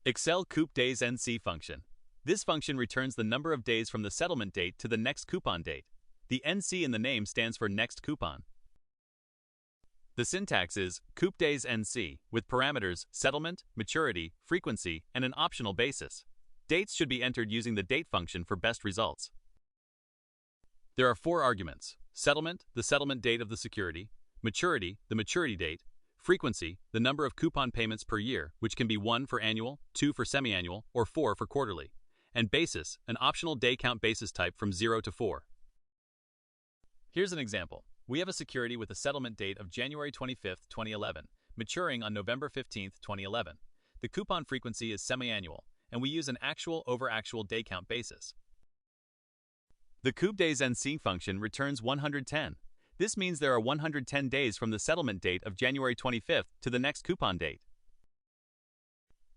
Excel COUPDAYSNC function. This function returns the number of days from the settlement date to the next coupon date. The NC in the name stands for next coupon. The syntax is COUPDAYSNC with parameters settlement, maturity, frequency, and an optional basis. Dates should be entered using the date function for best results. There are 4 arguments: settlement, the settlement date of the security; maturity, the maturity date; frequency, the number of coupon payments per year, which can be 1 for annual, 2 for semi-annual, or 4 for quarterly; and basis, an optional day count basis type from 0 to 4. Here's an example. We have a security with a settlement date of January 25, 2011, maturing on November 15, 2011. The coupon frequency is semi-annual, and we use an actual over actual day count basis. The COUPDAYSNC function returns 110. This means there are 110 days from the settlement date of January 25th to the next coupon date.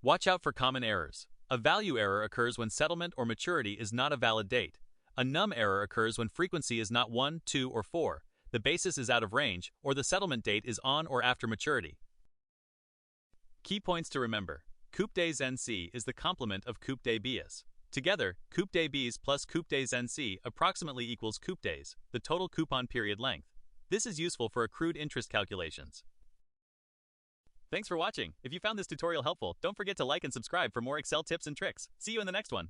Watch out for common errors. A value error occurs when settlement or maturity is not a valid date. A num error occurs when frequency is not 1, 2, or 4, the basis is out of range, or the settlement date is on or after maturity. Key points to remember. COUPDAYSNC is the complement of COUPDAYBS. Together, COUPDAYBS plus COUPDAYSNC approximately equals COUPDAYS, the total coupon period length. This is useful for accrued interest calculations. Thanks for watching. If you found this tutorial helpful, don't forget to like and subscribe for more Excel tips and tricks. See you in the next one.